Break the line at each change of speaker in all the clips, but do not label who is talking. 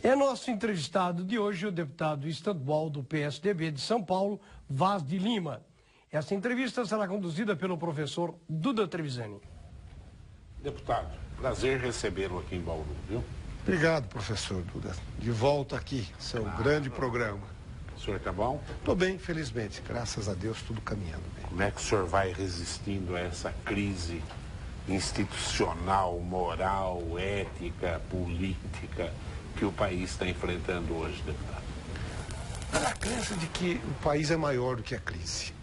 É nosso entrevistado de hoje o deputado estadual do PSDB de São Paulo, Vaz de Lima. Essa entrevista será conduzida pelo professor Duda Trevisani.
Deputado, prazer recebê-lo aqui em Bauru, viu?
Obrigado, professor Duda. De volta aqui, seu grande programa.
O senhor está bom?
Estou bem, felizmente. Graças a Deus, tudo caminhando bem.
Como é que o senhor vai resistindo a essa crise institucional, moral, ética, política que o país está enfrentando hoje, deputado?
A crença de que o país é maior do que a crise.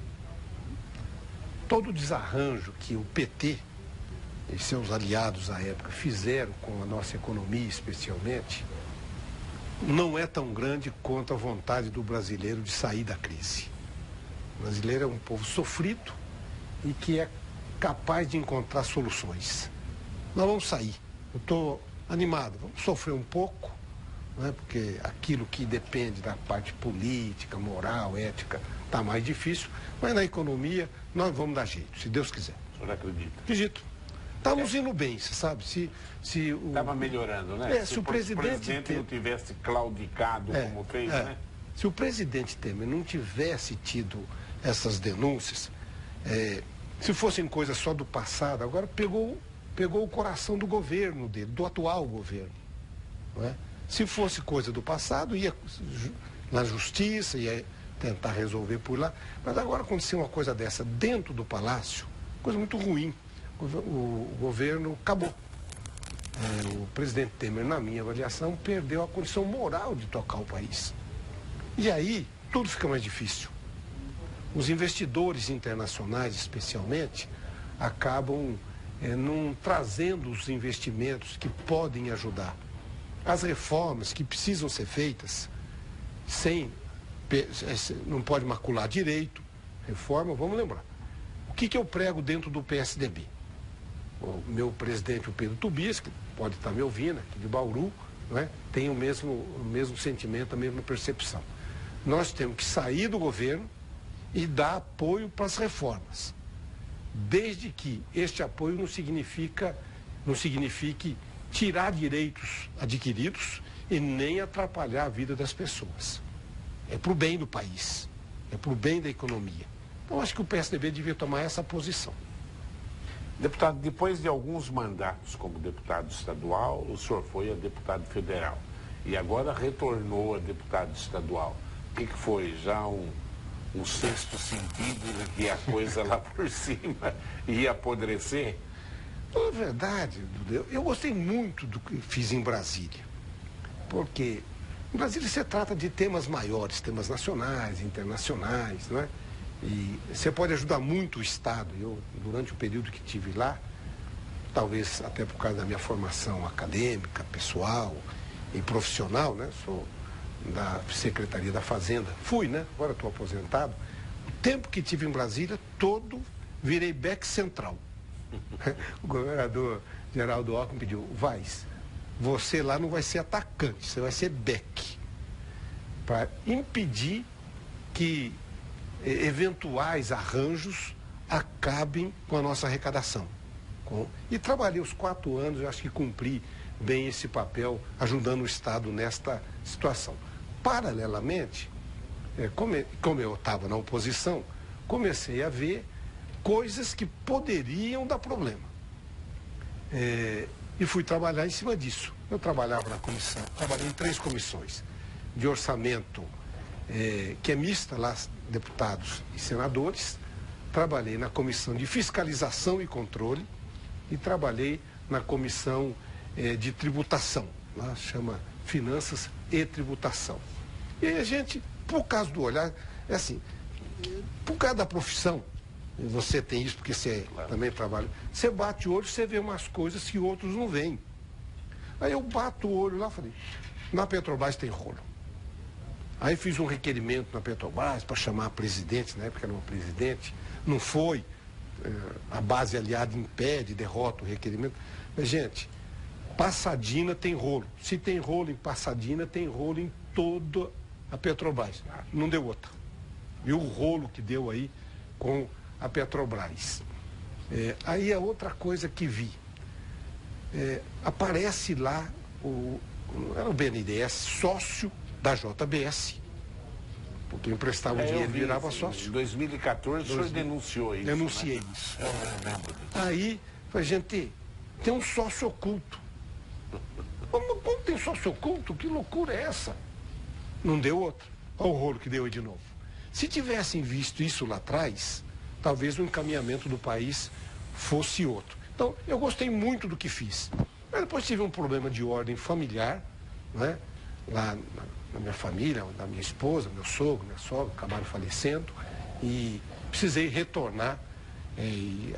Todo o desarranjo que o PT e seus aliados à época fizeram com a nossa economia, especialmente, não é tão grande quanto a vontade do brasileiro de sair da crise. O brasileiro é um povo sofrido e que é capaz de encontrar soluções. Nós vamos sair. Eu estou animado. Vamos sofrer um pouco, né? Porque aquilo que depende da parte política, moral, ética, está mais difícil. Mas na economia nós vamos dar jeito, se Deus quiser.
O senhor acredita?
Acredito. Estamos indo bem, você sabe?
Estava melhorando, né?
Se o presidente
não tivesse claudicado como fez, né?
Se o presidente Temer não tivesse tido essas denúncias, se fossem coisas só do passado, agora pegou o coração do governo dele, do atual governo. Não é? Se fosse coisa do passado, ia na justiça, ia tentar resolver por lá. Mas agora aconteceu uma coisa dessa dentro do palácio, coisa muito ruim. O governo acabou. O presidente Temer, na minha avaliação, perdeu a condição moral de tocar o país. E aí, tudo fica mais difícil. Os investidores internacionais, especialmente, acabam não trazendo os investimentos que podem ajudar. As reformas que precisam ser feitas, não pode macular direito, reforma, vamos lembrar. O que eu prego dentro do PSDB? O meu presidente, o Pedro Tobias, que pode estar me ouvindo, aqui de Bauru, não é? Tem o mesmo sentimento, a mesma percepção. Nós temos que sair do governo e dar apoio para as reformas. Desde que este apoio não signifique tirar direitos adquiridos e nem atrapalhar a vida das pessoas. É para o bem do país, é para o bem da economia. Então, acho que o PSDB devia tomar essa posição.
Deputado, depois de alguns mandatos como deputado estadual, o senhor foi a deputado federal. E agora retornou a deputado estadual. O que foi? Já um sexto sentido de que a coisa lá por cima ia apodrecer?
Na verdade, eu gostei muito do que fiz em Brasília. Porque em Brasília se trata de temas maiores, temas nacionais, internacionais, não é? E você pode ajudar muito o Estado. Eu, durante o período que tive lá, talvez até por causa da minha formação acadêmica, pessoal e profissional, né? Sou da Secretaria da Fazenda. Fui, né? Agora estou aposentado. O tempo que tive em Brasília, todo virei back central. O governador Geraldo Alckmin pediu: Vaz, você lá não vai ser atacante, você vai ser back. Para impedir que eventuais arranjos acabem com a nossa arrecadação. E trabalhei os 4 anos, eu acho que cumpri bem esse papel, ajudando o Estado nesta situação. Paralelamente, como eu estava na oposição, comecei a ver coisas que poderiam dar problema. E fui trabalhar em cima disso. Eu trabalhava na comissão, trabalhei em 3 comissões de orçamento, que é mista lá, deputados e senadores. Trabalhei na comissão de fiscalização e controle e trabalhei na comissão de tributação, lá chama Finanças e Tributação. E aí a gente, por causa do olhar, por causa da profissão, você tem isso porque você também trabalha, você bate o olho, você vê umas coisas que outros não veem. Aí eu bato o olho lá e falei: na Petrobras tem rolo. Aí fiz um requerimento na Petrobras para chamar a presidente, na época era uma presidente, não foi, a base aliada impede, derrota o requerimento. Mas, gente, Passadina tem rolo. Se tem rolo em Passadina, tem rolo em toda a Petrobras. Não deu outra. E o rolo que deu aí com a Petrobras. Aí é outra coisa que vi. Aparece lá era o BNDES sócio da JBS, porque eu emprestava o dinheiro e virava sócio.
Em 2014 o senhor denunciou isso.
Denunciei isso. Aí, falei, gente, tem um sócio oculto. Como tem sócio oculto? Que loucura é essa? Não deu outro. Olha o rolo que deu aí de novo. Se tivessem visto isso lá atrás, talvez o encaminhamento do país fosse outro. Então, eu gostei muito do que fiz. Mas depois tive um problema de ordem familiar, né? Lá na minha família, da minha esposa, meu sogro, minha sogra, acabaram falecendo. E precisei retornar.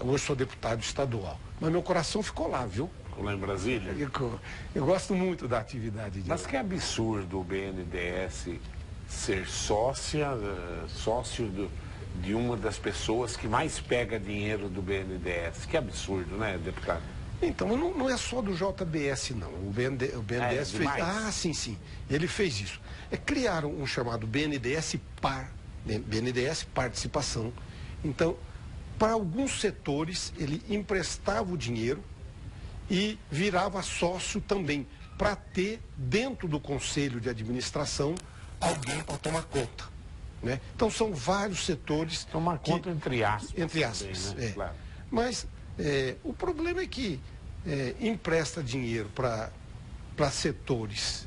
Hoje sou deputado estadual. Mas meu coração ficou lá, viu?
Ficou lá em Brasília?
Eu gosto muito da atividade dele.
Mas que absurdo o BNDES ser sócio de uma das pessoas que mais pega dinheiro do BNDES. Que absurdo, né, deputado?
Então, não é só do JBS, não. O BNDES fez... Ah, sim. Ele fez isso. Criaram um chamado BNDES Par, BNDES Participação. Então, para alguns setores, ele emprestava o dinheiro e virava sócio também, para ter dentro do conselho de administração alguém para tomar conta. Né? Então, são vários setores...
Tomar conta entre aspas.
Entre aspas,
também, né? Claro.
Mas... o problema é que empresta dinheiro para setores,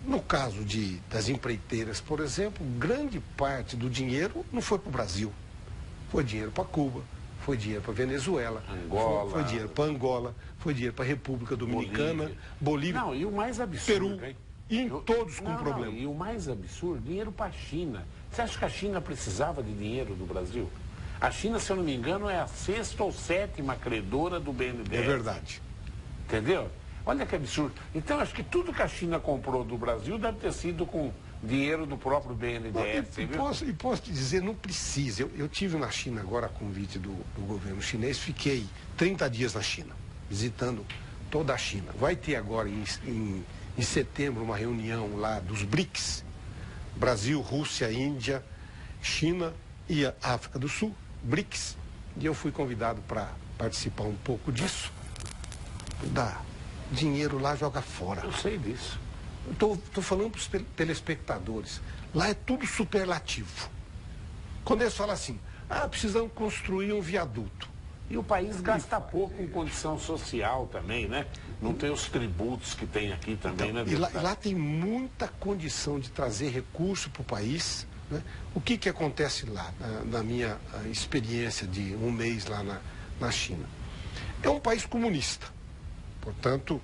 no caso das empreiteiras, por exemplo, grande parte do dinheiro não foi para o Brasil. Foi dinheiro para Cuba, foi dinheiro para Venezuela,
Angola,
foi dinheiro para Angola, foi dinheiro para a República Dominicana, Bolívia,
não, e o mais absurdo,
Peru, e todos com problema.
E o mais absurdo, dinheiro para a China. Você acha que a China precisava de dinheiro do Brasil? A China, se eu não me engano, é a 6ª ou 7ª credora do BNDES.
É verdade.
Entendeu? Olha que absurdo. Então, acho que tudo que a China comprou do Brasil deve ter sido com dinheiro do próprio BNDES.
E posso te dizer, não precisa. Eu tive na China agora a convite do governo chinês, fiquei 30 dias na China, visitando toda a China. Vai ter agora em setembro uma reunião lá dos BRICS, Brasil, Rússia, Índia, China e a África do Sul, BRICS, e eu fui convidado para participar um pouco disso. Dá dinheiro lá, joga fora.
Eu sei disso.
Estou falando para os telespectadores. Lá é tudo superlativo. Quando eles falam assim, precisamos construir um viaduto.
E o país gasta pouco com condição social também, né? Não tem os tributos que tem aqui também,
então,
né?
E lá tem muita condição de trazer recurso para o país. Né? O que acontece lá, na minha experiência de um mês lá na China? É um país comunista, portanto,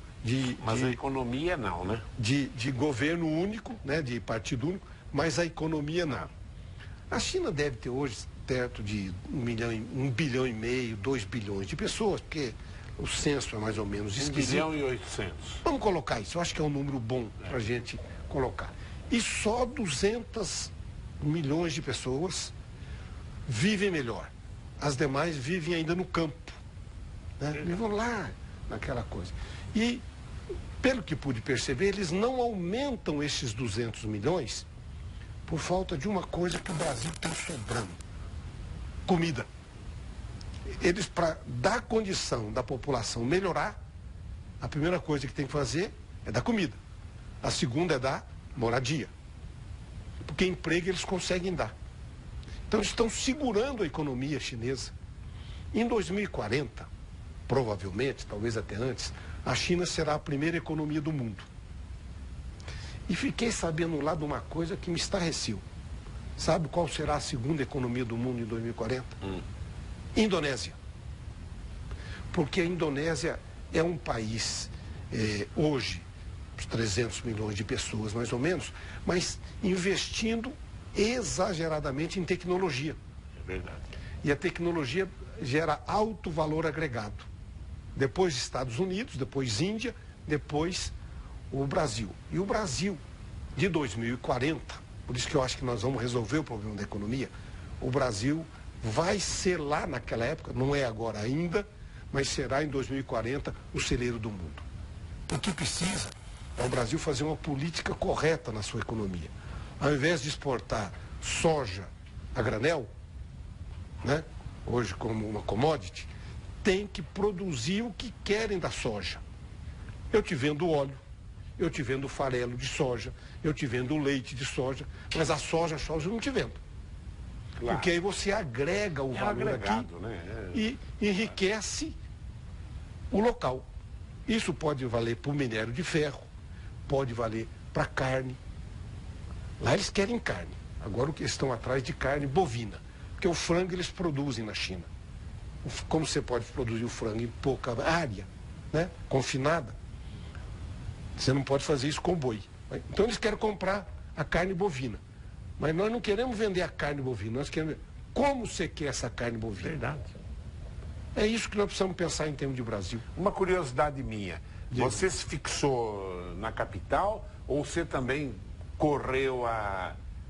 mas a economia não, né?
De governo único, né? De partido único, mas a economia não. A China deve ter hoje perto de 1,5 bilhão, 2 bilhões de pessoas, porque o censo é mais ou menos esquisito.
1,8 bilhão.
Vamos colocar isso, eu acho que é um número bom para a gente colocar. E só 200 milhões de pessoas vivem melhor. As demais vivem ainda no campo. Né? Vivem lá, naquela coisa. E, pelo que pude perceber, eles não aumentam esses 200 milhões por falta de uma coisa que o Brasil tem sobrando. Comida. Eles, para dar condição da população melhorar, a primeira coisa que tem que fazer é dar comida. A segunda é dar moradia. Porque emprego eles conseguem dar. Então, eles estão segurando a economia chinesa. Em 2040, provavelmente, talvez até antes, a China será a primeira economia do mundo. E fiquei sabendo lá de uma coisa que me estarreceu. Sabe qual será a segunda economia do mundo em 2040? Indonésia. Porque a Indonésia é um país, hoje, 300 milhões de pessoas mais ou menos, mas investindo exageradamente em tecnologia.
É verdade.
E a tecnologia gera alto valor agregado. Depois Estados Unidos, depois Índia, depois o Brasil. E o Brasil, de 2040, por isso que eu acho que nós vamos resolver o problema da economia, o Brasil vai ser lá naquela época, não é agora ainda, mas será em 2040 o celeiro do mundo. O que precisa é o Brasil fazer uma política correta na sua economia. Ao invés de exportar soja a granel, né, hoje como uma commodity, tem que produzir o que querem da soja. Eu te vendo óleo, eu te vendo farelo de soja, eu te vendo leite de soja, mas a soja eu não te vendo. Claro. Porque aí você agrega o valor aqui, né? E enriquece o local. Isso pode valer para o minério de ferro, pode valer para carne. Lá eles querem carne. Agora o que estão atrás de carne bovina. Porque o frango eles produzem na China. Como você pode produzir o frango em pouca área, né? Confinada, você não pode fazer isso com boi. Então eles querem comprar a carne bovina. Mas nós não queremos vender a carne bovina, nós queremos ver como você quer essa carne bovina.
Verdade.
É isso que nós precisamos pensar em termos de Brasil.
Uma curiosidade minha, você se fixou na capital ou você também correu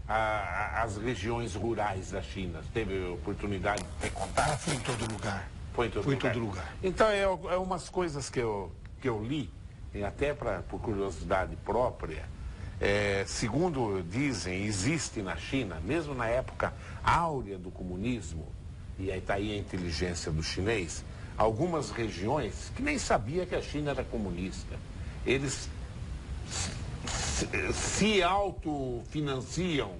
as regiões rurais da China? Teve oportunidade de ter contato?
Foi em todo lugar.
Foi em todo lugar. Então é umas coisas que eu li, e até por curiosidade própria, segundo dizem, existe na China, mesmo na época áurea do comunismo, e aí está aí a inteligência do chinês, algumas regiões que nem sabia que a China era comunista. Eles se autofinanciam,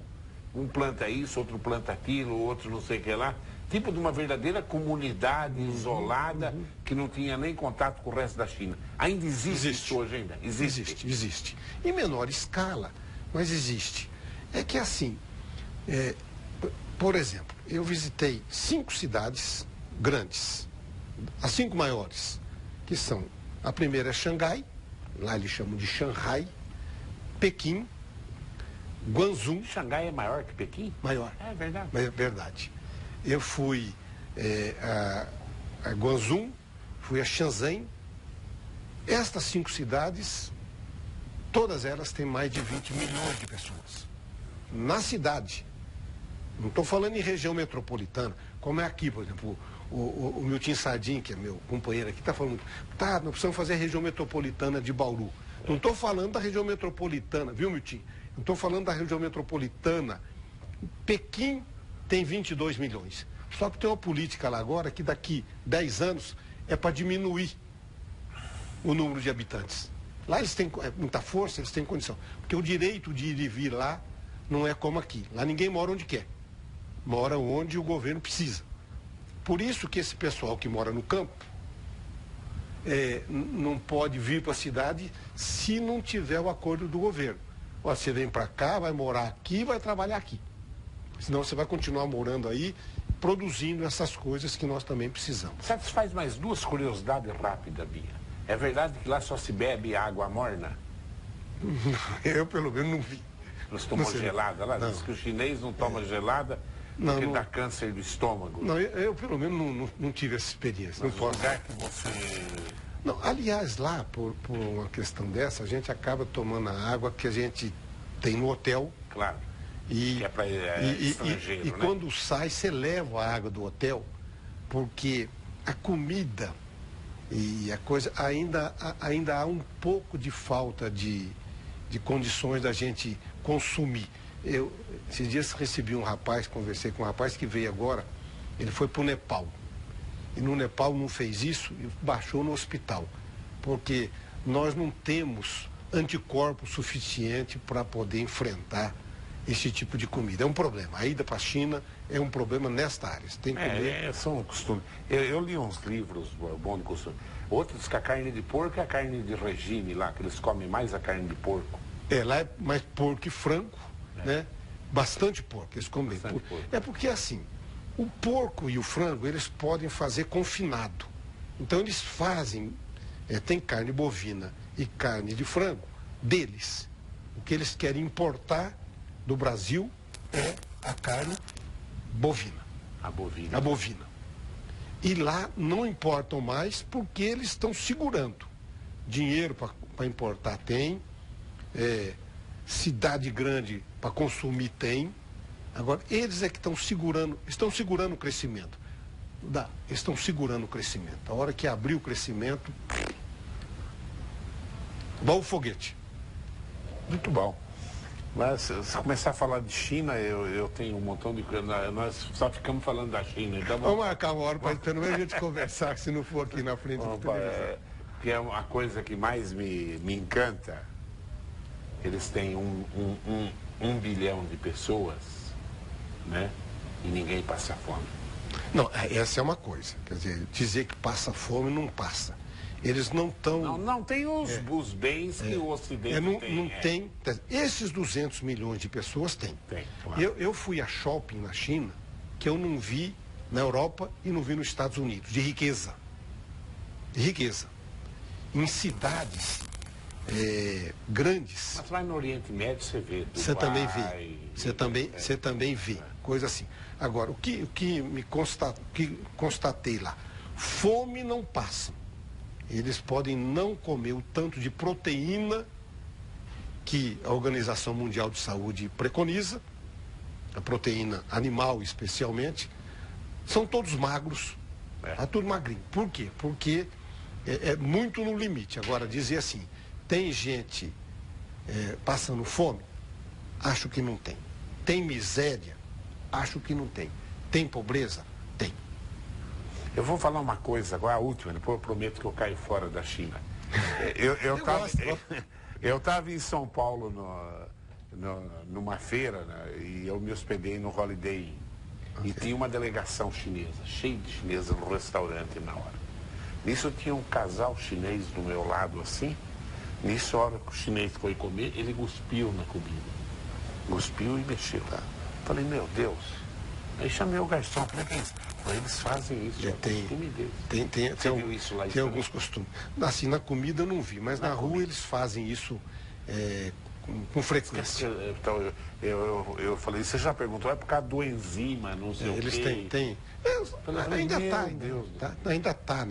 um planta isso, outro planta aquilo, outro não sei o que lá, tipo de uma verdadeira comunidade isolada que não tinha nem contato com o resto da China. Ainda existe isso hoje ainda?
Existe. Em menor escala, mas existe. É que assim, por exemplo, eu visitei 5 cidades grandes, as 5 maiores, que são, a primeira é Xangai, lá eles chamam de Shanghai, Pequim, Guangzhou.
Xangai é maior que Pequim?
Maior.
É verdade.
É verdade. Eu fui a Guangzhou, fui a Shenzhen. Estas 5 cidades, todas elas têm mais de 20 milhões de pessoas. Na cidade. Não estou falando em região metropolitana, como é aqui, por exemplo, o Milton Sardim, que é meu companheiro aqui, está falando, nós precisamos fazer a região metropolitana de Bauru. Não estou falando da região metropolitana, viu, Milton? Não estou falando da região metropolitana. Pequim tem 22 milhões. Só que tem uma política lá agora que daqui 10 anos é para diminuir o número de habitantes. Lá eles têm muita força, eles têm condição. Porque o direito de ir e vir lá não é como aqui. Lá ninguém mora onde quer. Mora onde o governo precisa. Por isso que esse pessoal que mora no campo não pode vir para a cidade se não tiver o acordo do governo. Ó, você vem para cá, vai morar aqui, vai trabalhar aqui. Senão você vai continuar morando aí, produzindo essas coisas que nós também precisamos.
Satisfaz mais 2 curiosidades rápidas, Bia. É verdade que lá só se bebe água morna?
Eu, pelo menos, não vi.
Nós tomamos gelada lá? Diz que o chinês não toma gelada porque dá câncer do estômago.
Não, eu pelo menos não tive essa experiência.
Mas não posso. Lugar que você...
Não, aliás, lá, por uma questão dessa, a gente acaba tomando a água que a gente tem no hotel.
Claro. Que é para estrangeiro,
né? Quando sai, você leva a água do hotel, porque a comida e a coisa, ainda há um pouco de falta de condições da gente consumir. Esses dias recebi um rapaz, conversei com um rapaz que veio agora, ele foi para o Nepal. E no Nepal não fez isso e baixou no hospital. Porque nós não temos anticorpos suficiente para poder enfrentar esse tipo de comida. É um problema. A ida para a China é um problema nesta área. Você tem que comer.
São costumes. Eu li uns livros, bom de costume. Outros que a carne de porco é a carne de regime lá, que eles comem mais a carne de porco.
Lá é mais porco e frango, né? Bastante porco, eles comem. Porco. É porque assim, o porco e o frango, eles podem fazer confinado. Então eles fazem, tem carne bovina e carne de frango deles. O que eles querem importar do Brasil é a carne bovina.
A bovina.
A bovina. E lá não importam mais porque eles estão segurando. Dinheiro para importar tem, cidade grande para consumir tem. Agora, eles é que estão segurando o crescimento. Estão segurando o crescimento. A hora que abrir o crescimento, vai o foguete.
Muito bom. Mas se começar a falar de China, eu tenho um montão de coisas. Nós só ficamos falando da China. Então
vamos marcar uma hora para pelo menos a gente conversar, se não for aqui na frente do televisor.
Que é uma coisa que mais me encanta, eles têm um bilhão de pessoas, né? E ninguém passa fome.
Não, essa é uma coisa. Quer dizer que passa fome não passa. Eles não estão...
Não tem os bens que o Ocidente tem.
Não tem. Esses 200 milhões de pessoas têm.
Tem, claro.
Eu fui a shopping na China que eu não vi na Europa e não vi nos Estados Unidos, de riqueza. De riqueza. Em cidades grandes.
Mas lá no Oriente Médio você vê.
Você também vê. Você também vê. Coisa assim. Agora, o que constatei lá? Fome não passa. Eles podem não comer o tanto de proteína que a Organização Mundial de Saúde preconiza, a proteína animal especialmente. São todos magros, tá tudo magrinho. Por quê? Porque é muito no limite. Agora, dizer assim, tem gente passando fome? Acho que não tem. Tem miséria? Acho que não tem. Tem pobreza? Tem.
Eu vou falar uma coisa agora, a última, depois eu prometo que eu caio fora da China. Eu estava em São Paulo numa feira, né, e eu me hospedei no Holiday Inn. Okay. E tinha uma delegação chinesa, cheia de chineses no restaurante na hora. Nisso tinha um casal chinês do meu lado assim. Nisso, a hora que o chinês foi comer, ele cuspiu na comida. Cuspiu e mexeu. Tá? Falei, meu Deus. Aí chamei o garçom, falei, eles fazem isso,
tem
isso lá?
Tem alguns costumes. Assim, na comida eu não vi, mas na rua eles fazem isso com frequência.
Então, eu falei, você já perguntou, é por causa do enzima, não sei o quê?
Eles têm. Ainda está.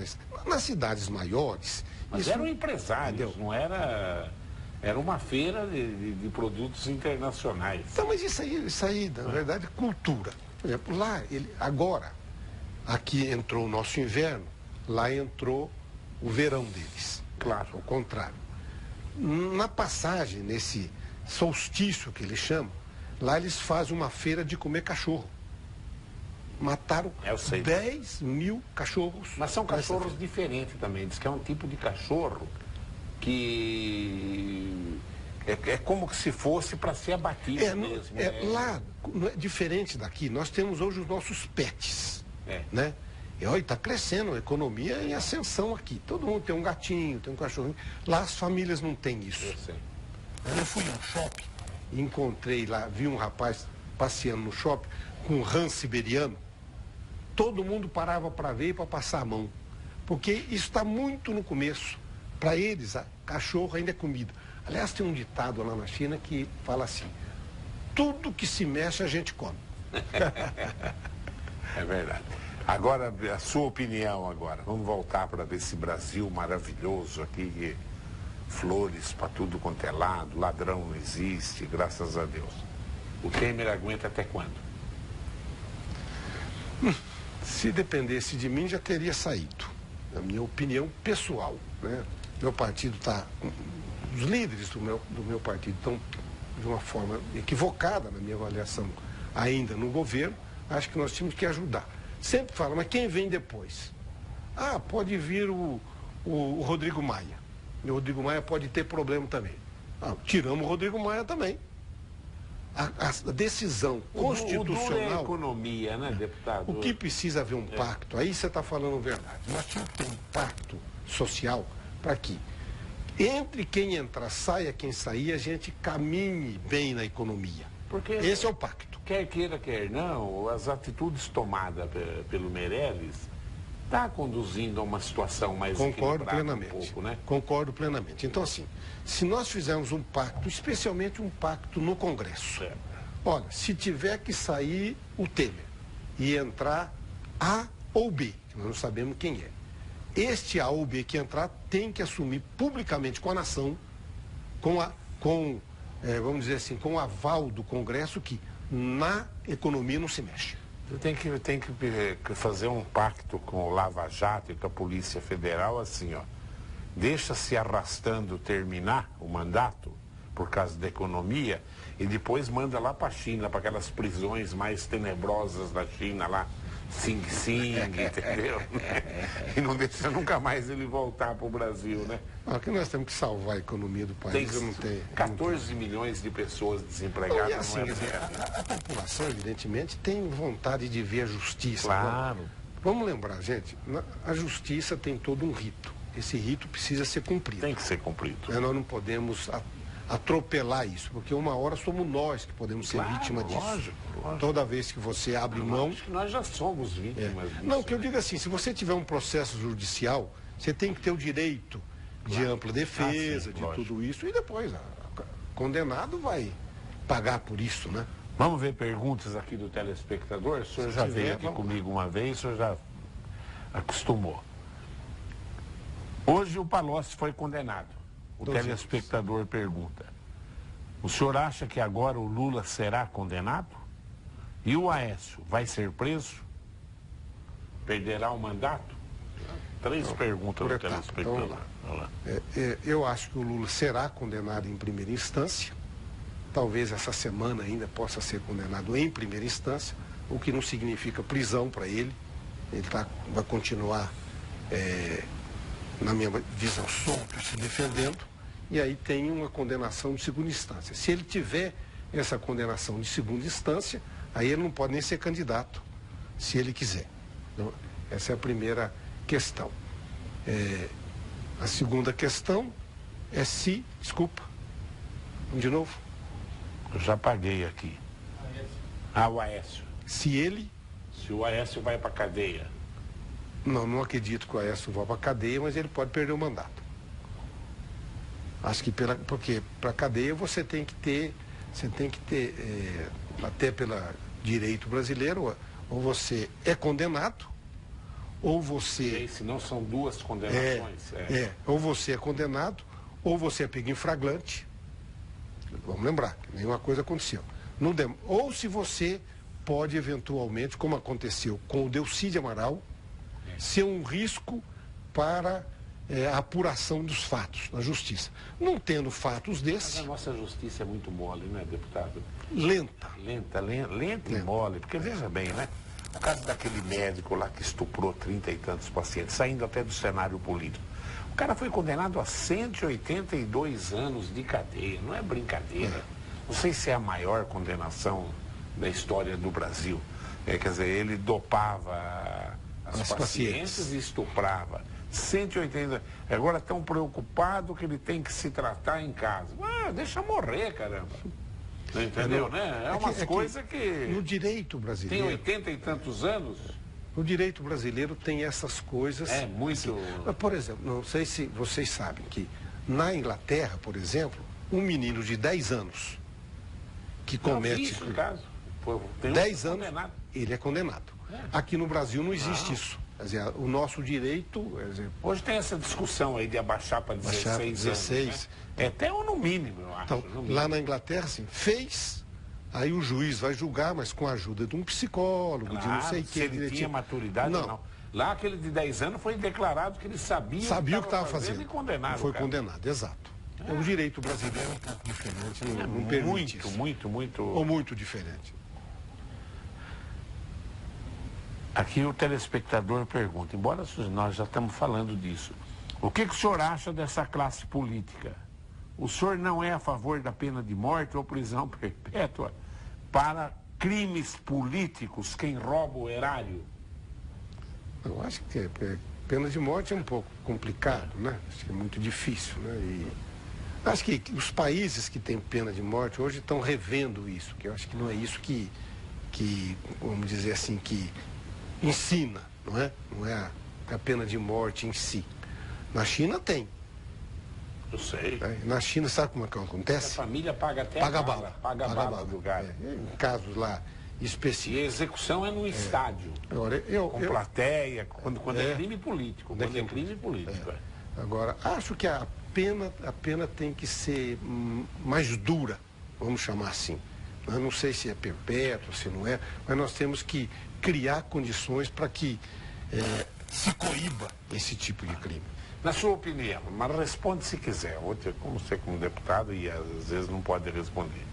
Nas cidades maiores...
Mas eram empresários, não era... Era uma feira de produtos internacionais.
Então, mas isso aí, na verdade, é cultura. Por exemplo, lá, agora, aqui entrou o nosso inverno, lá entrou o verão deles. Claro, ao contrário. Na passagem, nesse solstício que eles chamam, lá eles fazem uma feira de comer cachorro. Mataram 10 mil cachorros.
Mas são cachorros diferentes também. Diz que é um tipo de cachorro que é como se fosse para ser abatido mesmo.
Lá, diferente daqui, nós temos hoje os nossos pets. Né? E olha, está crescendo a economia em ascensão aqui. Todo mundo tem um gatinho, tem um cachorrinho. Lá as famílias não têm isso.
Eu sei.
Eu fui no shopping e encontrei lá, vi um rapaz passeando no shopping com um rã siberiano. Todo mundo parava para ver e para passar a mão. Porque isso está muito no começo. Para eles, cachorro ainda é comida. Aliás, tem um ditado lá na China que fala assim, tudo que se mexe a gente come.
É verdade. Agora, a sua opinião agora. Vamos voltar para esse Brasil maravilhoso aqui, flores para tudo quanto é lado, ladrão não existe, graças a Deus. O Temer aguenta até quando?
Se dependesse de mim, já teria saído. Na minha opinião pessoal, né? Meu partido está... Os líderes do meu partido estão de uma forma equivocada, na minha avaliação, ainda no governo. Acho que nós tínhamos que ajudar. Sempre fala, mas quem vem depois? Ah, pode vir o Rodrigo Maia. O Rodrigo Maia pode ter problema também. Ah, tiramos o Rodrigo Maia também. A decisão constitucional...
O é a economia, né, deputado?
O que precisa haver um pacto, aí você está falando verdade. Nós tínhamos que ter um pacto social para que, entre quem entrar, saia quem sair, a gente caminhe bem na economia. Porque esse é o pacto.
Quer queira, quer não, as atitudes tomadas pelo Meirelles está conduzindo a uma situação mais
Concordo
plenamente. Um pouco, né?
Concordo plenamente. Então, assim, se nós fizermos um pacto, especialmente um pacto no Congresso, olha, se tiver que sair o Temer e entrar A ou B, que nós não sabemos quem é, este A ou B que entrar tem que assumir publicamente com a nação, vamos dizer assim, com o aval do Congresso que na economia não se mexe.
Tem que fazer um pacto com o Lava Jato e com a Polícia Federal, assim, ó. Deixa-se arrastando terminar o mandato por causa da economia e depois manda lá para a China, para aquelas prisões mais tenebrosas da China lá, Sing Sing, entendeu? que não deixa nunca mais ele voltar para o Brasil, né?
Aqui nós temos que salvar a economia do país.
Tem
Eu não tenho,
14 milhões de pessoas desempregadas.
e assim,
não é?
a população, evidentemente, tem vontade de ver a justiça.
Claro.
Vamos lembrar, gente, a justiça tem todo um rito. Esse rito precisa ser cumprido.
Tem que ser cumprido.
Nós não podemos atropelar isso, porque uma hora somos nós que podemos ser vítima disso.
Lógico.
Toda vez que você abre mão...
Acho que nós já somos vítimas disso.
Não, que eu digo assim, se você tiver um processo judicial, você tem que ter o direito de ampla defesa, de
lógico.
tudo isso, e depois condenado vai pagar por isso, né?
Vamos ver perguntas aqui do telespectador? O senhor já veio aqui comigo uma vez, o senhor já acostumou. Hoje o Palocci foi condenado. O telespectador pergunta: o senhor acha que agora o Lula será condenado? E o Aécio vai ser preso? Perderá o mandato? Três perguntas do telespectador. Vamos lá.
Eu acho que o Lula será condenado em primeira instância. Talvez essa semana ainda possa ser condenado em primeira instância, o que não significa prisão para ele. Ele vai continuar, na minha visão, solto, se defendendo. E aí tem uma condenação de segunda instância. Se ele tiver essa condenação de segunda instância, aí ele não pode nem ser candidato, se ele quiser. Então, essa é a primeira questão. A segunda questão é se... Desculpa. De novo.
Eu já paguei aqui. O Aécio.
Se
o Aécio vai para a cadeia.
Não acredito que o Aécio vá para a cadeia, mas ele pode perder o mandato. Acho que porque para a cadeia você tem que ter, até pelo direito brasileiro, ou você é condenado, ou você...
E senão são duas condenações.
Ou você é condenado, ou você é pego em flagrante. Vamos lembrar que nenhuma coisa aconteceu. Ou se você pode eventualmente, como aconteceu com o Delcídio Amaral, ser um risco para a apuração dos fatos na justiça. Não tendo fatos desses...
Mas a nossa justiça é muito mole, né, deputado?
Lenta
E mole. Porque veja bem, né? O caso daquele médico lá que estuprou 30 e tantos pacientes, saindo até do cenário político. O cara foi condenado a 182 anos de cadeia. Não é brincadeira. Não sei se é a maior condenação da história do Brasil. Quer dizer, ele dopava as pacientes e estuprava. 180. Agora tão preocupado que ele tem que se tratar em casa. Deixa morrer, caramba. Entendeu, né? É umas coisas que...
No direito brasileiro...
Tem 80 e tantos anos.
No direito brasileiro tem essas coisas...
É muito...
Assim, por exemplo, não sei se vocês sabem que na Inglaterra, por exemplo, um menino de 10 anos que comete...
Isso, no caso. Tem
10 anos, ele é condenado. Aqui no Brasil não existe isso. Quer dizer, o nosso direito...
Hoje tem essa discussão aí de abaixar para 16 anos. Né? Até ou no mínimo, eu acho.
Então, lá na Inglaterra, assim, fez, aí o juiz vai julgar, mas com a ajuda de um psicólogo, de não sei o que.
Se ele tinha maturidade ou não. Lá aquele de 10 anos foi declarado que ele sabia o que estava fazendo e condenado.
Foi condenado, exato. O direito brasileiro é um pouco diferente, não permite isso.
Muito...
Ou muito diferente.
Aqui o telespectador pergunta, embora nós já estamos falando disso, o que o senhor acha dessa classe política? O senhor não é a favor da pena de morte ou prisão perpétua para crimes políticos, quem rouba o erário?
Eu acho que pena de morte é um pouco complicado, né? Acho que é muito difícil, né? E acho que os países que têm pena de morte hoje estão revendo isso, que eu acho que não é isso que vamos dizer assim, que ensina, não é? Não é a pena de morte em si. Na China tem.
Eu sei.
Na China, sabe como é que acontece?
A família paga até
paga bala.
Paga bala do cara.
Em casos lá específicos.
E a execução é no estádio.
Agora,
com plateia, quando é crime político. Quando é crime político.
Agora, acho que a pena tem que ser mais dura, vamos chamar assim. Eu não sei se é perpétua, se não é, mas nós temos que criar condições para que se coíba esse tipo de crime.
Na sua opinião, mas responde se quiser, como você como deputado e às vezes não pode responder.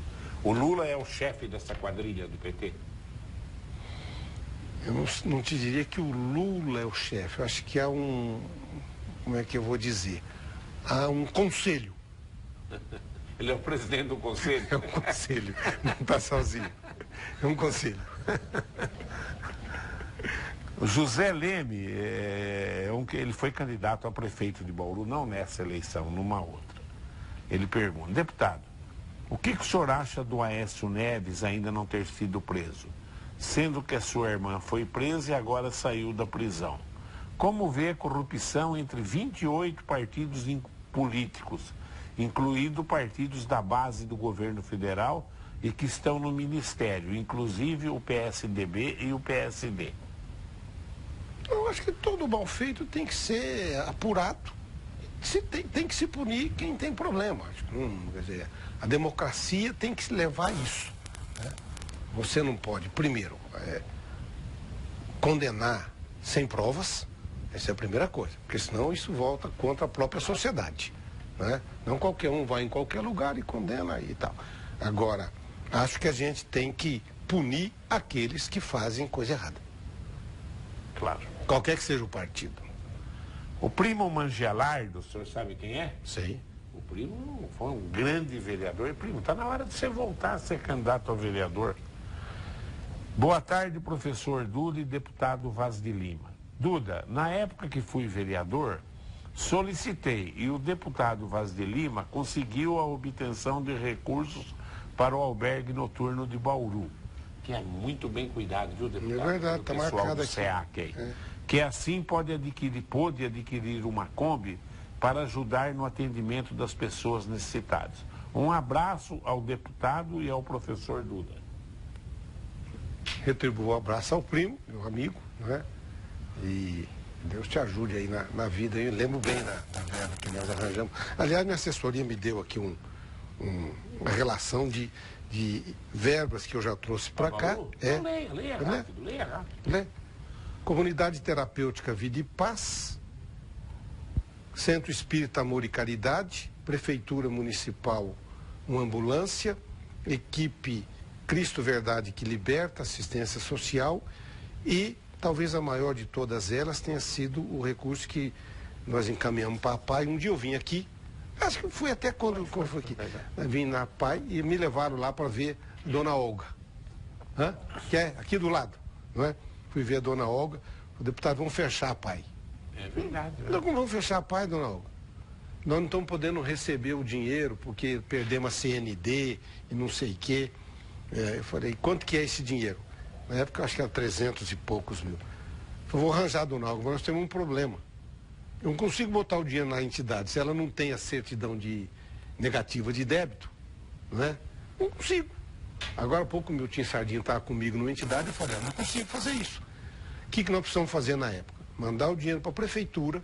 O Lula é o chefe dessa quadrilha do PT?
Eu não te diria que o Lula é o chefe. Eu acho que há como é que eu vou dizer? Há um conselho.
Ele é o presidente do conselho?
É um conselho, não está sozinho. É um conselho.
O José Leme, ele foi candidato a prefeito de Bauru, não nessa eleição, numa outra. Ele pergunta: deputado, o que o senhor acha do Aécio Neves ainda não ter sido preso? Sendo que a sua irmã foi presa e agora saiu da prisão. Como vê a corrupção entre 28 partidos políticos, incluindo partidos da base do governo federal e que estão no ministério, inclusive o PSDB e o PSD?
Eu acho que todo mal feito tem que ser apurado. Tem que se punir quem tem problema. Quer dizer, a democracia tem que se levar a isso. Né? Você não pode, primeiro, condenar sem provas. Essa é a primeira coisa, porque senão isso volta contra a própria sociedade. Né? Não qualquer um vai em qualquer lugar e condena e tal. Agora, acho que a gente tem que punir aqueles que fazem coisa errada.
Claro.
Qualquer que seja o partido.
O Primo Mangelardo, o senhor sabe quem é?
Sei.
O Primo foi um grande vereador. E, Primo, está na hora de você voltar a ser candidato a vereador. Boa tarde, professor Duda e deputado Vaz de Lima. Duda, na época que fui vereador, solicitei e o deputado Vaz de Lima conseguiu a obtenção de recursos para o albergue noturno de Bauru, que é muito bem cuidado, viu, deputado?
É verdade, está marcado aqui.
SEAC aí. Que assim pôde adquirir uma Kombi para ajudar no atendimento das pessoas necessitadas. Um abraço ao deputado e ao professor Duda.
Retribuo o abraço ao primo, meu amigo, não é? E Deus te ajude aí na vida. Eu lembro bem da verba que nós arranjamos. Aliás, minha assessoria me deu aqui uma relação de verbas que eu já trouxe para cá.
Leia rápido.
Comunidade Terapêutica Vida e Paz, Centro Espírita Amor e Caridade, Prefeitura Municipal, uma ambulância, equipe Cristo Verdade que Liberta, assistência social e talvez a maior de todas elas tenha sido o recurso que nós encaminhamos para a PAI. Um dia eu vim aqui, acho que fui até quando foi aqui, vim na PAI e me levaram lá para ver Dona Olga, que é aqui do lado, não é? Fui ver a Dona Olga, o deputado, vamos fechar a PAI.
É verdade.
Nós não vamos fechar a PAI, Dona Olga. Nós não estamos podendo receber o dinheiro porque perdemos a CND e não sei o quê. Eu falei, quanto que é esse dinheiro? Na época eu acho que era 300 e poucos mil. Eu vou arranjar a Dona Olga, mas nós temos um problema. Eu não consigo botar o dinheiro na entidade se ela não tem a certidão negativa de débito, não é? Não consigo. Agora há pouco o meu tio Sardinha estava comigo numa entidade e eu falei, não consigo fazer isso. O que nós precisamos fazer na época? Mandar o dinheiro para a prefeitura,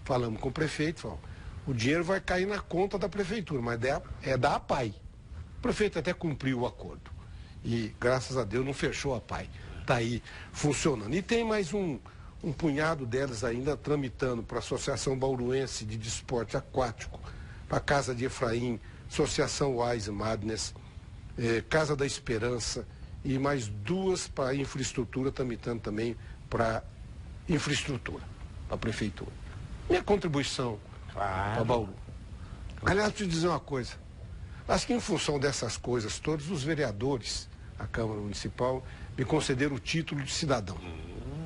falamos com o prefeito, falamos, o dinheiro vai cair na conta da prefeitura, mas é da APAI. O prefeito até cumpriu o acordo. E, graças a Deus, não fechou a PAI. Está aí funcionando. E tem mais um punhado delas ainda tramitando para a Associação Bauruense de Desporto Aquático, para a Casa de Efraim, Associação Wise Madness, Casa da Esperança e mais duas para infraestrutura, tramitando também para infraestrutura, para a prefeitura. Minha contribuição para Bauru. Aliás, preciso dizer uma coisa. Acho que em função dessas coisas todas, os vereadores, a Câmara Municipal, me concederam o título de cidadão.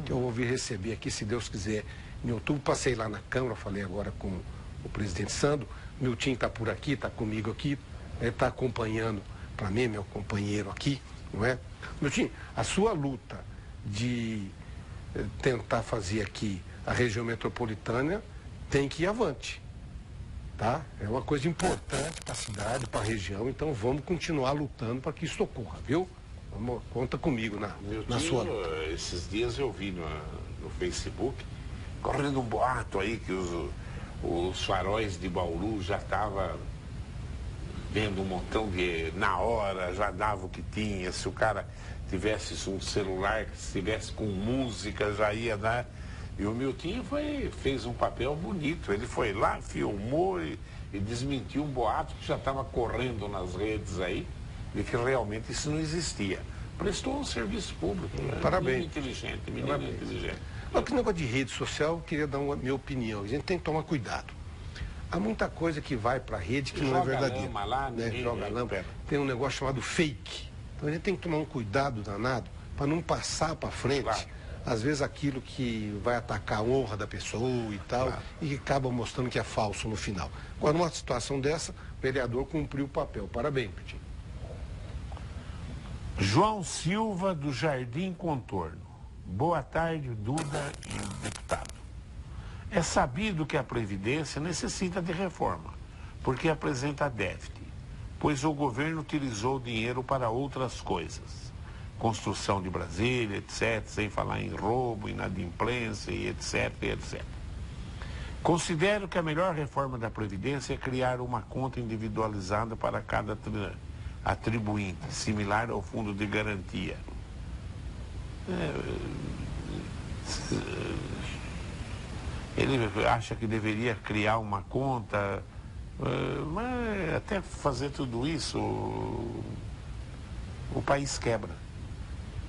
Que eu vou vir receber aqui, se Deus quiser, em outubro. Passei lá na Câmara, falei agora com o presidente Sandro. Meu time está por aqui, está comigo aqui, está acompanhando para mim, meu companheiro aqui, não é? Meu time, a sua luta de tentar fazer aqui a região metropolitana tem que ir avante. Tá? É uma coisa importante para a cidade, para a região, então vamos continuar lutando para que isso ocorra, viu? Conta comigo na sua luta.
Esses dias eu vi no Facebook, correndo um boato aí que os faróis de Bauru já estavam vendo um montão de... Na hora, já dava o que tinha, se o cara tivesse um celular, que estivesse com música, já ia dar... E o Miltinho fez um papel bonito. Ele foi lá, filmou e desmentiu um boato que já estava correndo nas redes aí, de que realmente isso não existia. prestou um serviço público.
Parabéns.
Menino inteligente, menino
Parabéns.
inteligente.
Mas que negócio de rede social, eu queria dar a minha opinião. A gente tem que tomar cuidado. Há muita coisa que vai para a rede que não é verdadeira.
Lama lá,
né? Joga lama.
recupera.
Tem um negócio chamado fake. Então a gente tem que tomar um cuidado danado para não passar para frente,
Claro.
às vezes, aquilo que vai atacar a honra da pessoa e tal,
Claro.
e que acaba mostrando que é falso no final. Agora, numa situação dessa, o vereador cumpriu o papel. Parabéns, Petit.
João Silva, do Jardim Contorno. Boa tarde, Duda e deputado. É sabido que a Previdência necessita de reforma, porque apresenta déficit, pois o governo utilizou o dinheiro para outras coisas. Construção de Brasília, etc., sem falar em roubo, inadimplência, e etc., etc. Considero que a melhor reforma da Previdência é criar uma conta individualizada para cada atribuinte, similar ao fundo de garantia. Ele acha que deveria criar uma conta, mas até fazer tudo isso, o país quebra.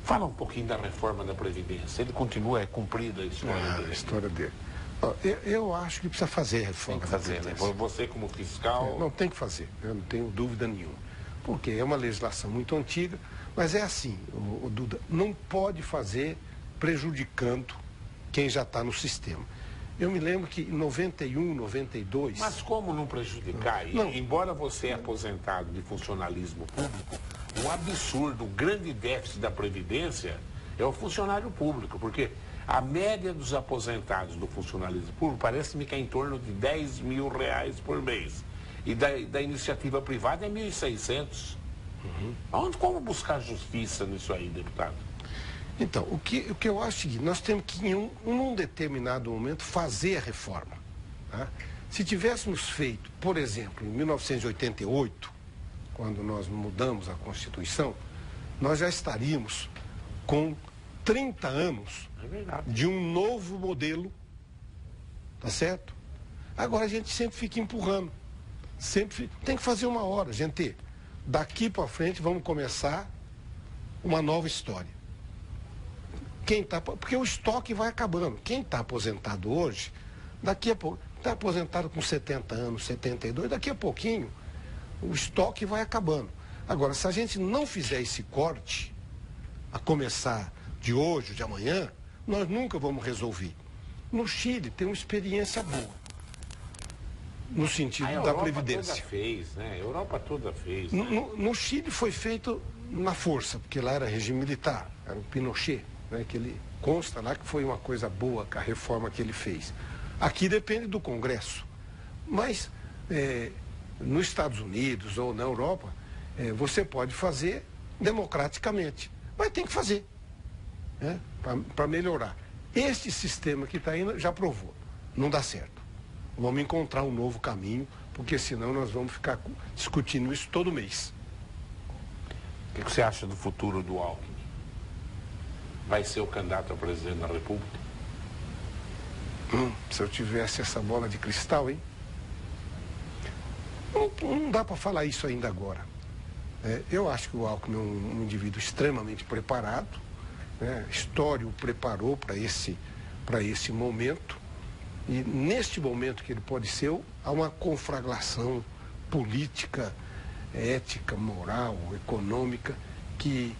Fala um pouquinho da reforma da Previdência. Ele continua cumprida a história
A
dele.
história dele. Ó, eu acho que precisa fazer a reforma.
Tem que fazer,
da
né?
Previdência.
Você como fiscal...
Não, tem que fazer, eu não tenho dúvida nenhuma. Porque é uma legislação muito antiga, mas é assim, o Duda, não pode fazer prejudicando quem já está no sistema. Eu me lembro que em 91, 92...
Mas como não prejudicar?
Não.
Embora você é aposentado de funcionalismo público, um absurdo, o grande déficit da Previdência é o funcionário público, porque a média dos aposentados do funcionalismo público parece-me que é em torno de R$10 mil por mês. E da iniciativa privada é 1.600. Como buscar justiça nisso aí, deputado?
Então, o que eu acho é o seguinte, nós temos que, em um determinado momento, fazer a reforma. Tá? Se tivéssemos feito, por exemplo, em 1988, quando nós mudamos a Constituição, nós já estaríamos com 30 anos
É verdade.
de um novo modelo, tá certo? Agora a gente sempre fica empurrando. Tem que fazer uma hora, gente. Daqui para frente vamos começar uma nova história. Porque o estoque vai acabando. Quem está aposentado hoje, daqui a pouco, está aposentado com 70 anos, 72, daqui a pouquinho o estoque vai acabando. Agora, se a gente não fizer esse corte, a começar de hoje, de amanhã, nós nunca vamos resolver. No Chile tem uma experiência boa, no sentido da Previdência.
A Europa toda fez, né? A Europa toda fez.
No Chile foi feito na força, porque lá era regime militar, era o Pinochet, né, que ele consta lá que foi uma coisa boa com a reforma que ele fez. Aqui depende do Congresso. Mas nos Estados Unidos ou na Europa, você pode fazer democraticamente. Mas tem que fazer, né, para melhorar. Este sistema que está indo já provou, não dá certo. Vamos encontrar um novo caminho, porque senão nós vamos ficar discutindo isso todo mês.
O que você acha do futuro do Alckmin? Vai ser o candidato a presidente da República?
Se eu tivesse essa bola de cristal, hein? Não dá para falar isso ainda agora. Eu acho que o Alckmin é um indivíduo extremamente preparado, né? A história o preparou para esse momento. E neste momento que ele pode ser, há uma conflagração política, ética, moral, econômica, que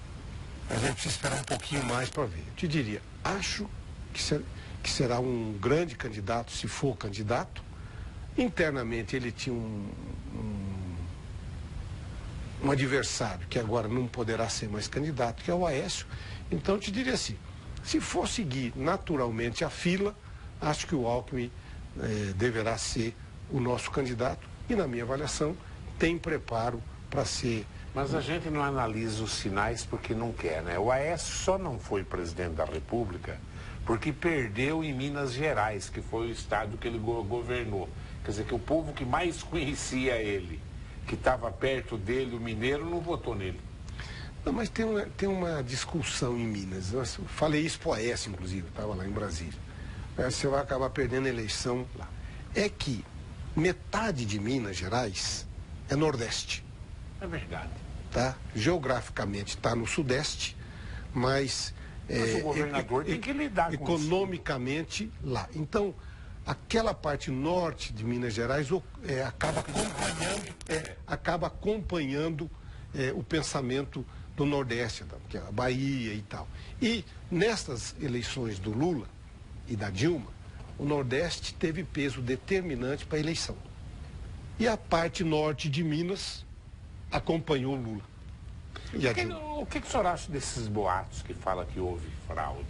a gente precisa esperar um pouquinho mais para ver. Eu te diria, acho que será um grande candidato, se for candidato. Internamente ele tinha um adversário que agora não poderá ser mais candidato, que é o Aécio. Então eu te diria assim, se for seguir naturalmente a fila, acho que o Alckmin deverá ser o nosso candidato e, na minha avaliação, tem preparo para ser...
Mas a gente não analisa os sinais porque não quer, né? O Aécio só não foi presidente da República porque perdeu em Minas Gerais, que foi o estado que ele governou. Quer dizer, que o povo que mais conhecia ele, que estava perto dele, o mineiro, não votou nele.
Não, mas tem uma discussão em Minas. Eu falei isso para o Aécio, inclusive, estava lá em Brasília. Você vai acabar perdendo a eleição lá. É que metade de Minas Gerais é Nordeste.
É verdade.
tá? Geograficamente está no Sudeste, mas
o governador tem que lidar com isso.
Economicamente lá. Então, aquela parte norte de Minas Gerais acaba acompanhando o pensamento do Nordeste, que é a Bahia e tal. E nestas eleições do Lula e da Dilma, o Nordeste teve peso determinante para a eleição. E a parte norte de Minas acompanhou o Lula.
O que o senhor acha desses boatos que fala que houve fraude?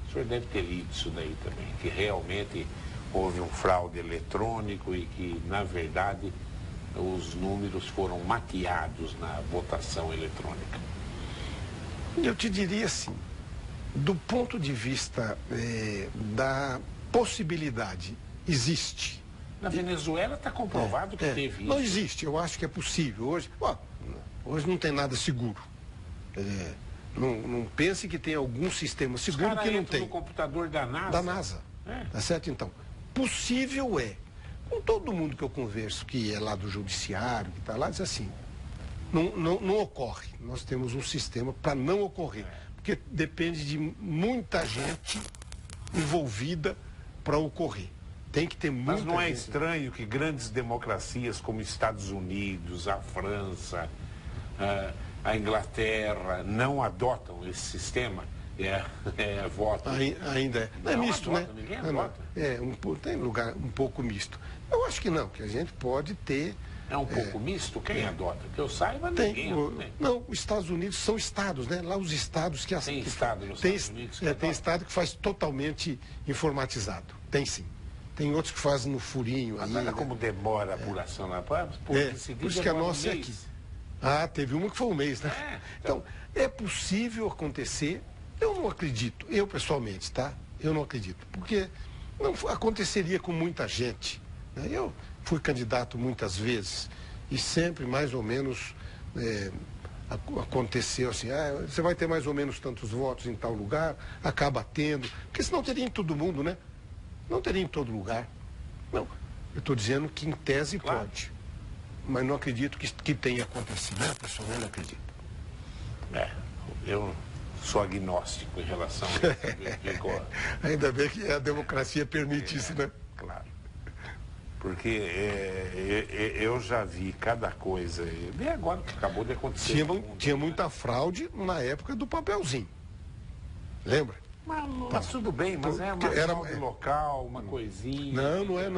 O senhor deve ter lido isso daí também, que realmente houve um fraude eletrônico e que, na verdade, os números foram maquiados na votação eletrônica.
Eu te diria assim, do ponto de vista da possibilidade, existe.
Na Venezuela está comprovado que teve isso.
Não existe, eu acho que é possível. Hoje não tem nada seguro. Não pense que tem algum sistema seguro que não tem.
No computador da NASA.
Da NASA. Tá certo, então? Possível é. Com todo mundo que eu converso, que é lá do judiciário, que está lá, diz assim, não ocorre. Nós temos um sistema para não ocorrer. Porque depende de muita gente envolvida para ocorrer. Tem que ter muita gente.
Mas não é estranho que grandes democracias como Estados Unidos, a França, a Inglaterra não adotam esse sistema? Voto.
Ainda é. Não é misto,
adota,
né?
Ninguém adota.
Tem lugar um pouco misto. Eu acho que não, que a gente pode ter.
É um pouco misto? Quem adota? Que eu saiba, ninguém adota.
Não, os Estados Unidos são estados, né? Lá os estados que...
Tem estado nos Estados Unidos que
tem estado que faz totalmente informatizado. Tem sim. Tem outros que fazem no furinho.
Mas olha como demora a apuração lá. Por
isso que a nossa é aqui. Teve uma que foi um mês, né? Então, é possível acontecer. Eu não acredito, eu pessoalmente, tá? Eu não acredito, porque não aconteceria com muita gente. Né? Eu fui candidato muitas vezes e sempre mais ou menos aconteceu assim, você vai ter mais ou menos tantos votos em tal lugar, acaba tendo, porque senão teria em todo mundo, né? Não teria em todo lugar. Não, eu estou dizendo que em tese pode, mas não acredito que tenha acontecido. Eu pessoalmente não acredito.
Eu sou agnóstico em relação a isso.
Ainda bem que a democracia permite isso, né?
Claro. Porque eu já vi cada coisa. E agora que acabou de acontecer.
Tinha muita fraude na época do papelzinho. Lembra?
Mas tudo bem, mas era fraude local, uma coisinha.
Não é,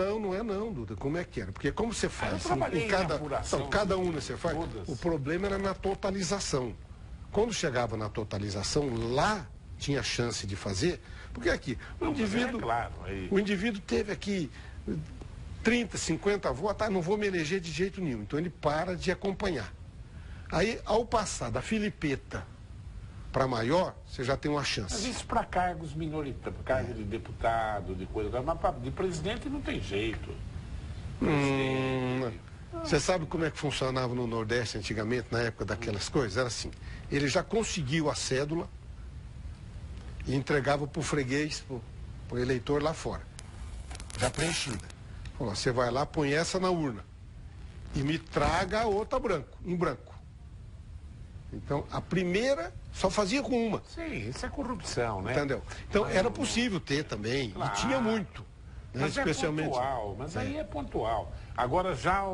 Duda. Como é que era? Porque como você faz? Cada uma você faz.
Todas.
O problema era na totalização. Quando chegava na totalização, lá tinha chance de fazer, porque aqui, o indivíduo teve aqui 30, 50 votos, não vou me eleger de jeito nenhum. Então ele para de acompanhar. Aí, ao passar da filipeta para maior, você já tem uma chance.
Mas isso para cargos minoritários, cargo de deputado, de coisa, mas de presidente não tem jeito.
Você sabe como é que funcionava no Nordeste antigamente, na época daquelas coisas? Era assim, ele já conseguiu a cédula e entregava para o freguês, para o eleitor lá fora, já preenchida. Falou, você vai lá, põe essa na urna e me traga a outra em branco. Então, a primeira só fazia com uma.
Sim, isso é corrupção, né?
Entendeu? Então, era possível ter também, e tinha muito. Né?
Mas especialmente... é pontual, mas aí é pontual. Agora, já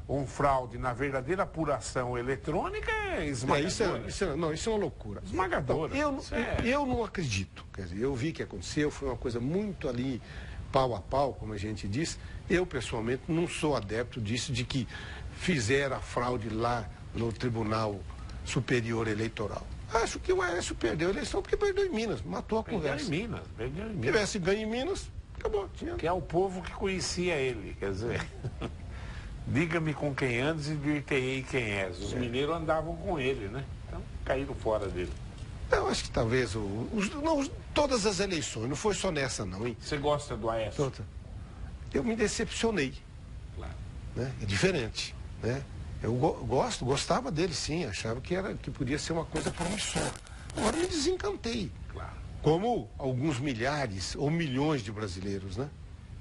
um fraude na verdadeira apuração eletrônica é esmagadora.
Isso é uma loucura.
Esmagadora.
Então, eu não acredito. Quer dizer, eu vi que aconteceu, foi uma coisa muito ali, pau a pau, como a gente diz. Eu, pessoalmente, não sou adepto disso, de que fizeram a fraude lá no Tribunal Superior Eleitoral. Acho que o Aécio perdeu a eleição porque perdeu em Minas, matou a conversa.
Perdeu em Minas.
Se tivesse ganho em Minas, acabou.
Que é o povo que conhecia ele, quer dizer... Diga-me com quem andas e dir-te-ei quem és. Os mineiros andavam com ele, né? Então, caíram fora dele.
Eu acho que talvez todas as eleições, não foi só nessa não, hein?
Você gosta do Aécio?
Eu me decepcionei.
Claro.
Né? É diferente, né? Eu gostava dele sim, achava que podia ser uma coisa promissora. Agora me desencantei.
Claro.
Como alguns milhares ou milhões de brasileiros, né?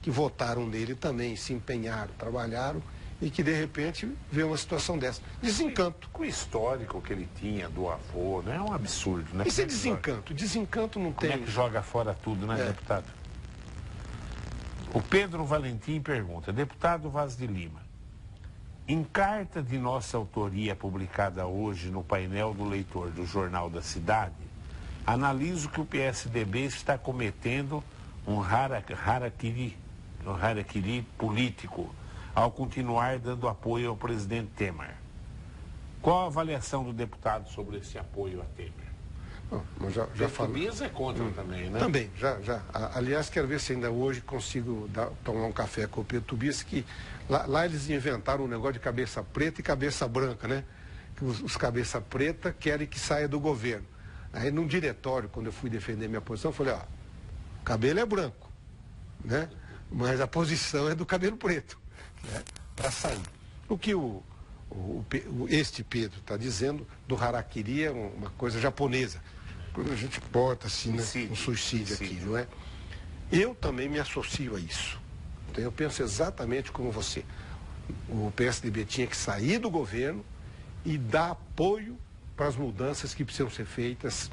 Que votaram nele também, se empenharam, trabalharam e que de repente vê uma situação dessa. Desencanto.
Com o histórico que ele tinha do avô, né? É um absurdo, né?
Isso é desencanto. Desencanto não tem...
Como é que joga fora tudo, né, deputado? O Pedro Valentim pergunta, deputado Vaz de Lima, em carta de nossa autoria publicada hoje no painel do leitor do Jornal da Cidade, analiso que o PSDB está cometendo um harakiri político ao continuar dando apoio ao presidente Temer. Qual a avaliação do deputado sobre esse apoio a Temer?
Já falei.
Tobias é contra também, né?
Também, já. Aliás, quero ver se ainda hoje consigo tomar um café com o Pedro Tobias, que lá eles inventaram um negócio de cabeça preta e cabeça branca, né? Que os cabeça preta querem que saia do governo. Aí num diretório, quando eu fui defender minha posição, eu falei, ó, o cabelo é branco, né? Mas a posição é do cabelo preto, né? Para sair. O que este Pedro está dizendo do harakiri é uma coisa japonesa. Quando a gente bota assim, né, um suicídio aqui, não é? Eu também me associo a isso. Então eu penso exatamente como você. O PSDB tinha que sair do governo e dar apoio para as mudanças que precisam ser feitas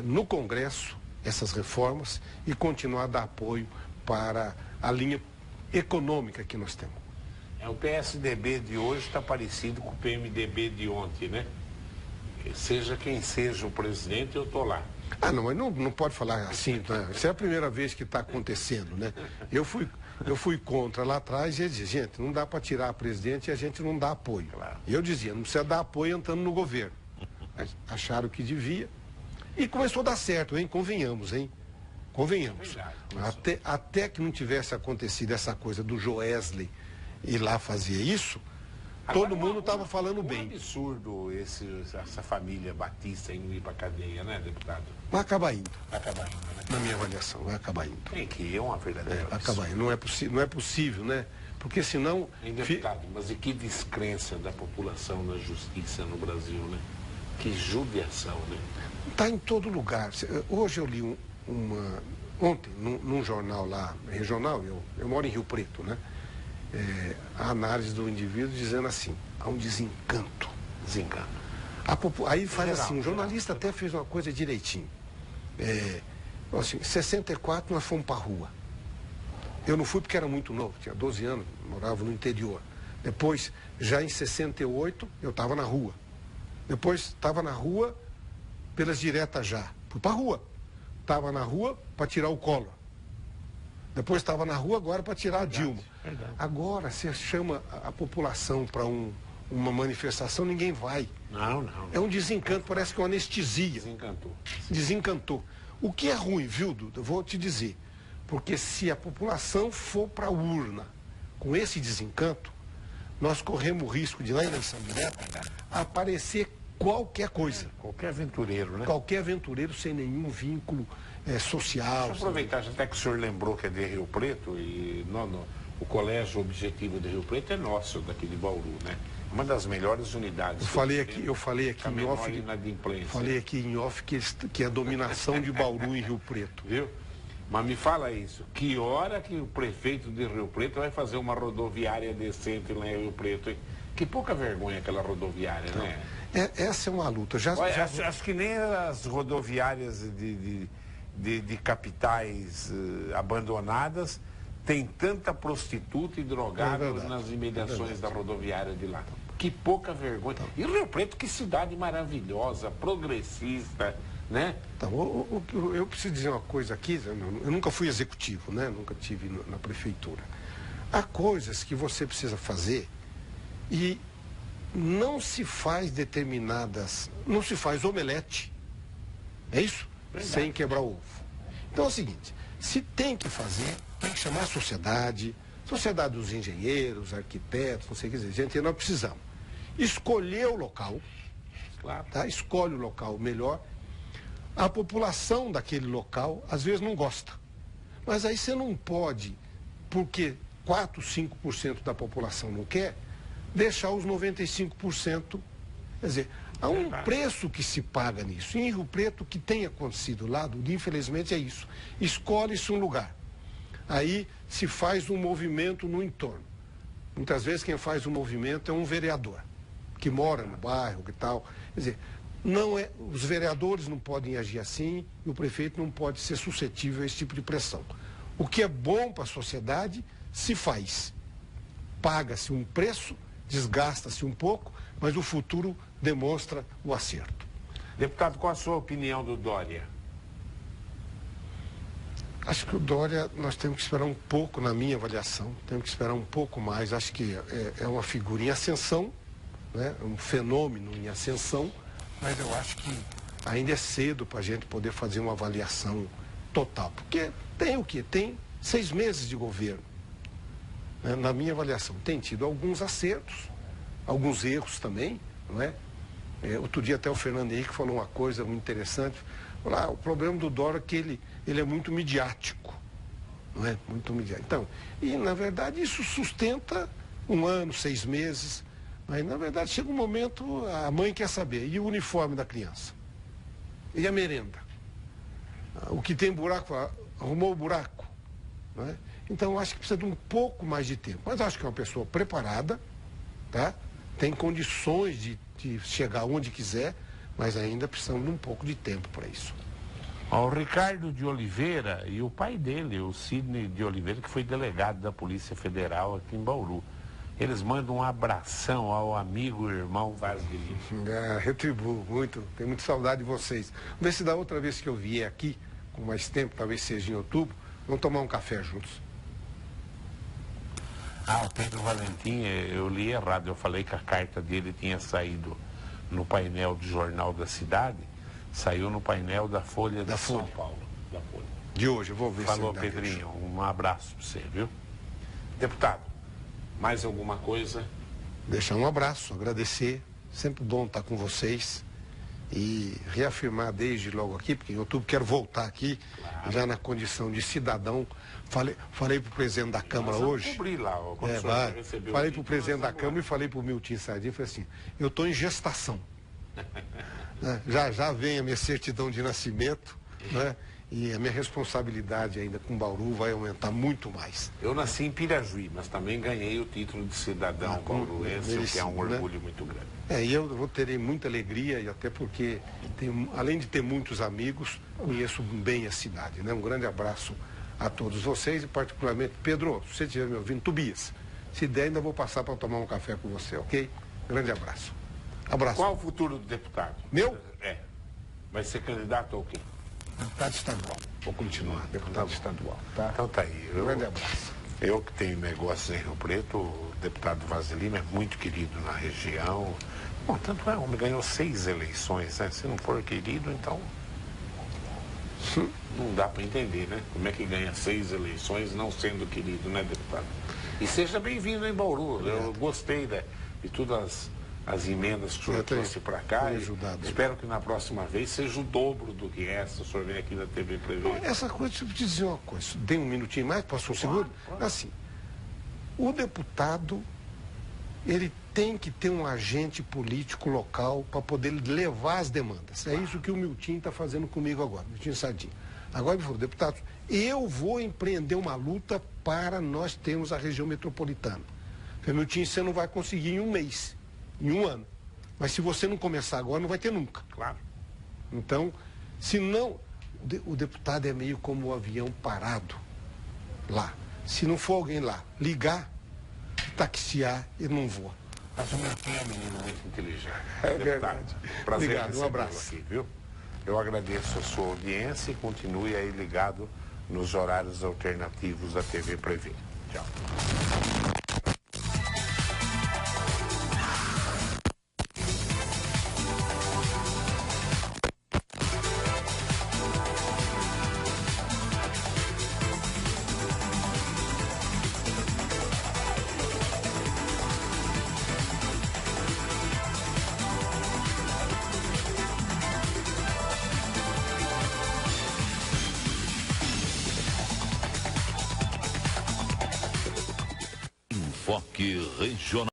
no Congresso, essas reformas, e continuar a dar apoio para a linha econômica que nós temos.
O PSDB de hoje está parecido com o PMDB de ontem, né? Seja quem seja o presidente, eu estou lá.
Ah, não, mas não pode falar assim, né? Isso é a primeira vez que está acontecendo, né? Eu fui contra lá atrás e eu dizia, gente, não dá para tirar a presidente e a gente não dá apoio.
Claro.
E eu dizia, não precisa dar apoio entrando no governo. Acharam que devia. E começou a dar certo, hein? Convenhamos, hein? Convenhamos. Até que não tivesse acontecido essa coisa do Joesley ir lá fazer isso, agora, todo mundo estava falando bem.
É um absurdo essa família Batista indo ir para a cadeia, né, deputado?
Vai acabar indo.
Vai acabar indo, né?
Na minha avaliação, vai acabar indo.
Tem que é uma verdadeira
vai acabar indo. Não é possível, né? Porque senão...
Deputado, mas e que descrença da população na justiça no Brasil, né? Que judiação, né?
Está em todo lugar. Hoje eu li ontem, num jornal lá, regional, eu moro em Rio Preto, né? A análise do indivíduo dizendo assim, há um desencanto. Aí faz assim, o jornalista até fez uma coisa direitinho. Assim, em 64 nós fomos para a rua. Eu não fui porque era muito novo, tinha 12 anos, morava no interior. Depois, já em 68, eu estava na rua. Depois, estava na rua pelas diretas já. Fui para a rua. Estava na rua para tirar o Collor. Depois estava na rua agora para tirar a Dilma.
Verdade.
Agora, você chama a população para uma manifestação, ninguém vai.
Não.
É um desencanto, parece que é uma anestesia. Desencantou. O que é ruim, viu, Duda? Eu vou te dizer. Porque se a população for para a urna com esse desencanto, nós corremos o risco de, na eleição direta, aparecer qualquer coisa.
Qualquer aventureiro, né?
Qualquer aventureiro sem nenhum vínculo social.
Deixa eu aproveitar, até que o senhor lembrou que é de Rio Preto, e o Colégio Objetivo de Rio Preto é nosso, daqui de Bauru, né? Uma das melhores unidades.
Eu falei aqui em off que é a dominação de Bauru em Rio Preto.
Viu? Mas me fala isso, que hora que o prefeito de Rio Preto vai fazer uma rodoviária decente lá em Rio Preto, hein? Que pouca vergonha aquela rodoviária, então, né?
Essa é uma luta.
Acho que nem as rodoviárias de capitais abandonadas tem tanta prostituta e drogada nas imediações da rodoviária de lá. Que pouca vergonha. E Rio Preto, que cidade maravilhosa, progressista, né?
Então, eu preciso dizer uma coisa aqui, eu nunca fui executivo, né? Nunca tive na prefeitura. Há coisas que você precisa fazer e não se faz não se faz omelete, é isso?
Verdade.
Sem quebrar o ovo. Então é o seguinte, se tem que fazer, tem que chamar a sociedade dos engenheiros, arquitetos, não sei o que dizer, gente, nós precisamos escolher o local,
Claro.
Tá? Escolhe o local melhor. A população daquele local, às vezes, não gosta. Mas aí você não pode, porque 4, 5% da população não quer, deixar os 95%. Quer dizer, há um preço que se paga nisso. E em Rio Preto, o que tem acontecido lá, infelizmente, é isso. Escolhe-se um lugar. Aí se faz um movimento no entorno. Muitas vezes quem faz o movimento é um vereador, que mora no bairro e tal. Quer dizer, não é, os vereadores não podem agir assim e o prefeito não pode ser suscetível a esse tipo de pressão. O que é bom para a sociedade se faz. Paga-se um preço, desgasta-se um pouco, mas o futuro demonstra o acerto.
Deputado, qual a sua opinião do Dória?
Acho que o Dória, nós temos que esperar um pouco, na minha avaliação, temos que esperar um pouco mais. Acho que é uma figura em ascensão, né? Um fenômeno em ascensão, mas eu acho que ainda é cedo para a gente poder fazer uma avaliação total. Porque tem o quê? Tem 6 meses de governo. Né? Na minha avaliação, tem tido alguns acertos, alguns erros também, não é? Outro dia até o Fernando Henrique falou uma coisa muito interessante. O problema do Dória é que ele é muito midiático, não é? Muito midiático. Então, e na verdade isso sustenta 1 ano, 6 meses, mas na verdade chega um momento, a mãe quer saber, e o uniforme da criança? E a merenda? O que tem buraco, arrumou o buraco, não é? Então eu acho que precisa de um pouco mais de tempo, mas acho que é uma pessoa preparada, tá? Tem condições de chegar onde quiser, mas ainda precisamos de um pouco de tempo para isso.
O Ricardo de Oliveira e o pai dele, o Sidney de Oliveira, que foi delegado da Polícia Federal aqui em Bauru. Eles mandam um abração ao amigo e irmão Vaz de Lima.
Retribuo muito, tenho muita saudade de vocês. Vamos ver se da outra vez que eu vier aqui, com mais tempo, talvez seja em outubro, vamos tomar um café juntos.
O Pedro Valentim, eu li errado, eu falei que a carta dele tinha saído no painel do Jornal da Cidade, saiu no painel da Folha de São Paulo. Da Folha.
De hoje, eu vou ver.
Falou, Pedrinho, um abraço para você, viu? Deputado, mais alguma coisa?
Deixar um abraço, agradecer, sempre bom estar com vocês e reafirmar desde logo aqui, porque em outubro quero voltar aqui, claro, já na condição de cidadão. Falei para o presidente da Câmara hoje.
Cobrir lá,
falei para o presidente da Câmara e falei para o Milton Sardinha, falei assim, eu estou em gestação. Já vem a minha certidão de nascimento, né? E a minha responsabilidade ainda com Bauru vai aumentar muito mais.
Eu nasci em Pirajuí, mas também ganhei o título de cidadão bauruense, o que é um orgulho muito grande.
E eu terei muita alegria, e até porque, além de ter muitos amigos, conheço bem a cidade, né? Um grande abraço a todos vocês e particularmente, Pedro, se você estiver me ouvindo, Tobias, se der ainda vou passar para tomar um café com você, ok? Grande abraço. Abraço.
Qual o futuro do deputado?
Meu?
Vai ser candidato ao quê?
Deputado estadual. Vou continuar, deputado estadual, tá?
Então tá aí.
Grande abraço.
Eu que tenho negócios em Rio Preto, o deputado Vaz de Lima é muito querido na região. Bom, tanto é, o homem ganhou 6 eleições, né? Se não for querido, então não dá para entender, né? Como é que ganha 6 eleições não sendo querido, né, deputado? E seja bem-vindo em Bauru. Eu gostei de todas as emendas que o senhor trouxe para cá. Espero que na próxima vez seja o dobro do que essa. O senhor vem aqui da TV Prevê.
Essa coisa, deixa eu te dizer uma coisa. Tem um minutinho mais? Posso um segundo?
Claro.
Assim, o deputado, ele tem que ter um agente político local para poder levar as demandas. É isso que o Milton está fazendo comigo agora, Milton Sardinha. Agora ele falou, deputado, eu vou empreender uma luta para nós termos a região metropolitana. Falei, Milton, você não vai conseguir em um mês, em 1 ano. Mas se você não começar agora, não vai ter nunca.
Claro.
Então, se não, o deputado é meio como o avião parado lá. Se não for alguém lá ligar, taxiar, ele não voa.
Mas o Milton é um menino muito inteligente.
É verdade.
Prazer.
Obrigado, um abraço.
Aqui, viu? Eu agradeço a sua audiência e continue aí ligado nos horários alternativos da TV Prevê. Tchau.
Enfoque Regional.